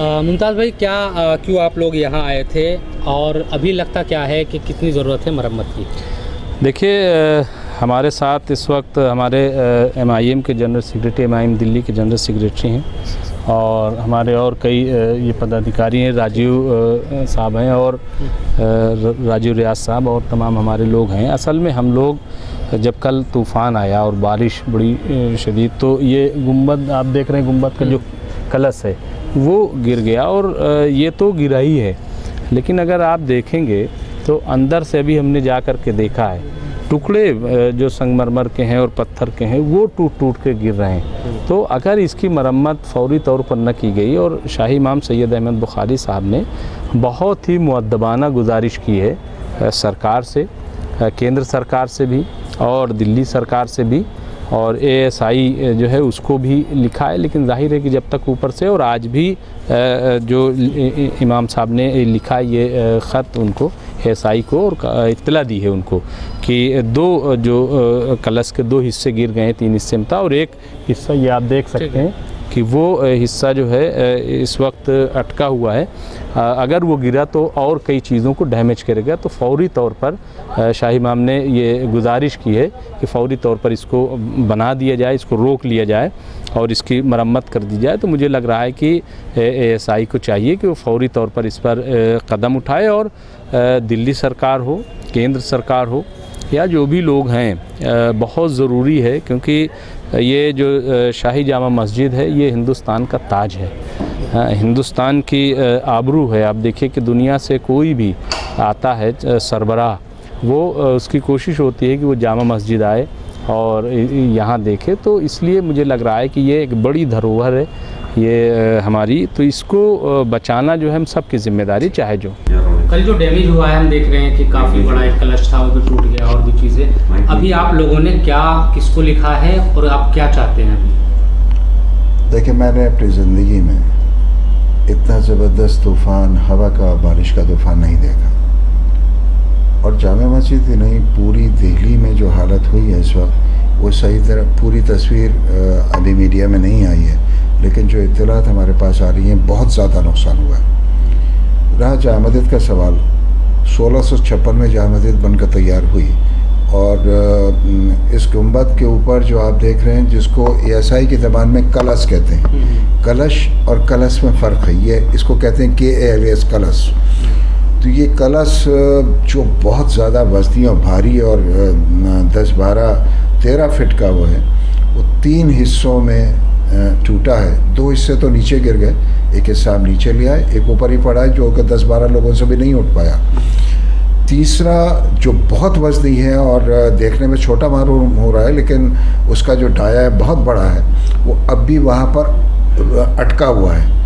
मुमताज़ भाई, क्यों आप लोग यहाँ आए थे और अभी लगता क्या है कि कितनी ज़रूरत है मरम्मत की? देखिए, हमारे साथ इस वक्त हमारे MIM के जनरल सेक्रेटरी, MIM दिल्ली के जनरल सेक्रेटरी हैं और हमारे और कई ये पदाधिकारी हैं, राजीव साहब हैं और राजीव रियाज साहब और तमाम हमारे लोग हैं। असल में हम लोग जब कल तूफ़ान आया और बारिश बड़ी शदीद, तो ये गुंबद आप देख रहे हैं, गुंबद का जो कलश है वो गिर गया और ये तो गिरा ही है, लेकिन अगर आप देखेंगे तो अंदर से अभी हमने जा कर के देखा है, टुकड़े जो संगमरमर के हैं और पत्थर के हैं वो टूट टूट के गिर रहे हैं। तो अगर इसकी मरम्मत फ़ौरी तौर पर न की गई, और शाही इमाम सैयद अहमद बुखारी साहब ने बहुत ही मुअद्दबाना गुजारिश की है सरकार से, केंद्र सरकार से भी और दिल्ली सरकार से भी, और ASI जो है उसको भी लिखा है, लेकिन जाहिर है कि जब तक ऊपर से, और आज भी जो इमाम साहब ने लिखा ये ख़त उनको ASI को और इत्तला दी है उनको कि दो जो कलश के 2 हिस्से गिर गए हैं, 3 हिस्से में था और एक हिस्सा ये आप देख सकते हैं कि वो हिस्सा जो है इस वक्त अटका हुआ है। अगर वो गिरा तो और कई चीज़ों को डैमेज करेगा, तो फ़ौरी तौर पर शाही इमाम ने ये गुजारिश की है कि फ़ौरी तौर पर इसको बना दिया जाए, इसको रोक लिया जाए और इसकी मरम्मत कर दी जाए। तो मुझे लग रहा है कि ASI को चाहिए कि वो फ़ौरी तौर पर इस पर कदम उठाए और दिल्ली सरकार हो, केंद्र सरकार हो या जो भी लोग हैं, बहुत ज़रूरी है, क्योंकि ये जो शाही जामा मस्जिद है ये हिंदुस्तान का ताज है, हिंदुस्तान की आबरू है। आप देखिए कि दुनिया से कोई भी आता है सरबराह, वो उसकी कोशिश होती है कि वो जामा मस्जिद आए और यहाँ देखे। तो इसलिए मुझे लग रहा है कि ये एक बड़ी धरोहर है ये हमारी, तो इसको बचाना जो है हम सब की जिम्मेदारी, चाहे जो। कल जो डैमेज हुआ है हम देख रहे हैं कि काफ़ी बड़ा एक कलश था वो भी टूट गया और भी चीज़ें। अभी आप लोगों ने किसको लिखा है और आप क्या चाहते हैं अभी? देखिए, मैंने अपनी ज़िंदगी में इतना ज़बरदस्त तूफ़ान, हवा का, बारिश का तूफ़ान नहीं देखा। और जामा मस्जिद ही नहीं, पूरी दिल्ली में जो हालत हुई है इस वक्त, वो सही तरह पूरी तस्वीर अभी मीडिया में नहीं आई है, लेकिन जो इत्तलात हमारे पास आ रही हैं, बहुत ज़्यादा नुकसान हुआ है। रहा जामा मस्जिद का सवाल, 1656 में जामा मस्जिद बनकर तैयार हुई और इस गुंबद के ऊपर जो आप देख रहे हैं, जिसको ASI की ज़बान में कलश कहते हैं, कलश और कलश में फ़र्क है, ये इसको कहते हैं KALS कलश। तो ये कलश जो बहुत ज़्यादा वज़नी और भारी और 10, 12, 13 फिट का वो है, वो 3 हिस्सों में टूटा है। 2 हिस्से तो नीचे गिर गए, एक हिस्सा हम नीचे लिया है, एक ऊपर ही पड़ा है जो कि 10-12 लोगों से भी नहीं उठ पाया। तीसरा जो बहुत वज़नी है और देखने में छोटा मालूम हो रहा है, लेकिन उसका जो डाया है बहुत बड़ा है, वो अब भी वहाँ पर अटका हुआ है।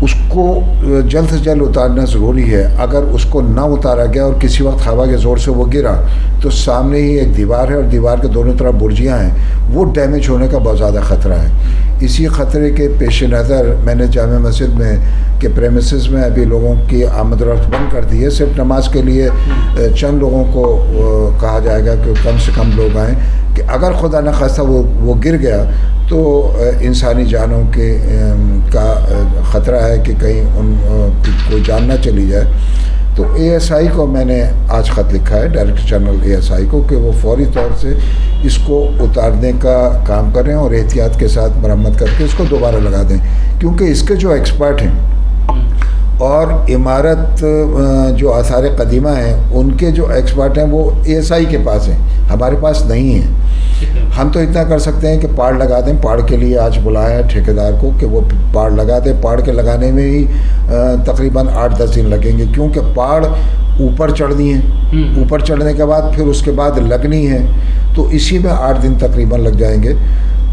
उसको जल्द से जल्द उतारना ज़रूरी है। अगर उसको ना उतारा गया और किसी वक्त हवा के ज़ोर से वो गिरा, तो सामने ही एक दीवार है और दीवार के दोनों तरफ बुर्जियाँ हैं, वो डैमेज होने का बहुत ज़्यादा ख़तरा है। इसी ख़तरे के पेश नज़र मैंने जामा मस्जिद में के प्रेमिसेस में अभी लोगों की आमद रफ्त बंद कर दी है। सिर्फ नमाज के लिए चंद लोगों को कहा जाएगा कि कम से कम लोग आएँ, कि अगर खुदा न खास्ता वो गिर गया तो इंसानी जानों के का ख़तरा है कि कहीं कोई जान ना चली जाए। तो ASI को मैंने आज ख़त लिखा है, डायरेक्टर जनरल ASI को, कि वो फ़ौरी तौर से इसको उतारने का काम करें और एहतियात के साथ मरम्मत करके इसको दोबारा लगा दें, क्योंकि इसके जो एक्सपर्ट हैं और इमारत जो आसार कदीमा हैं उनके जो एक्सपर्ट हैं वो ASI के पास हैं, हमारे पास नहीं है। हम तो इतना कर सकते हैं कि पाड़ लगा दें। पाड़ के लिए आज बुलाया है ठेकेदार को कि वो पाड़ लगा दें। पाड़ के लगाने में ही तकरीबन 8-10 दिन लगेंगे, क्योंकि पाड़ ऊपर चढ़नी है, ऊपर चढ़ने के बाद फिर उसके बाद लगनी है, तो इसी में 8 दिन तकरीबन लग जाएंगे।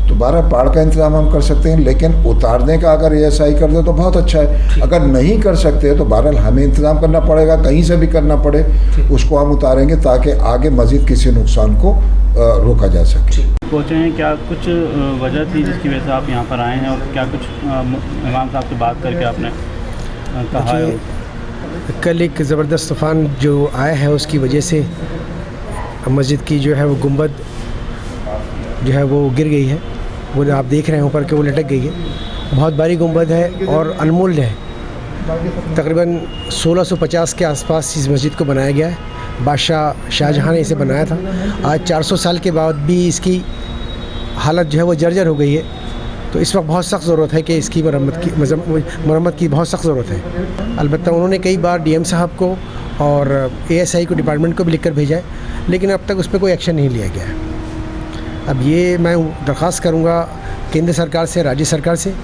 तो 12 पाड़ का इंतज़ाम हम कर सकते हैं, लेकिन उतारने का अगर ASI कर दे तो बहुत अच्छा है। अगर नहीं कर सकते तो बहरहाल हमें इंतज़ाम करना पड़ेगा, कहीं से भी करना पड़े उसको हम उतारेंगे, ताकि आगे मज़ीद किसी नुकसान को रोका जा सके। पहुँचे हैं, क्या कुछ वजह थी जिसकी वजह से आप यहाँ पर आए हैं, और क्या कुछ इमाम साहब से बात करके आपने कहा है? कल एक ज़बरदस्त तूफ़ान जो आया है उसकी वजह से मस्जिद की जो है वो गुंबद जो है वो गिर गई है, वो आप देख रहे हैं ऊपर के वो लटक गई है। बहुत बड़ी गुंबद है और अनमोल्य है। तकरीबन 1650 के आसपास इस मस्जिद को बनाया गया है। बादशाह शाहजहाँ ने इसे बनाया था। आज 400 साल के बाद भी इसकी हालत जो है वो जर्जर हो गई है। तो इस वक्त बहुत सख्त ज़रूरत है कि इसकी मरम्मत की बहुत सख्त ज़रूरत है। अलबत्ता उन्होंने कई बार डीएम साहब को और एएसआई को, डिपार्टमेंट को भी लिखकर भेजा है, लेकिन अब तक उस पर कोई एक्शन नहीं लिया गया है। अब ये मैं दरख्वास्त करूँगा केंद्र सरकार से, राज्य सरकार से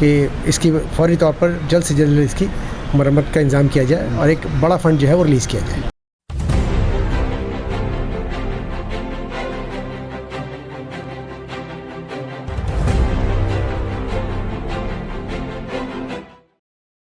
कि इसकी फौरी तौर पर जल्द से जल्द इसकी मरम्मत का इंतज़ाम किया जाए और एक बड़ा फ़ंड जो है वो रिलीज़ किया जाए।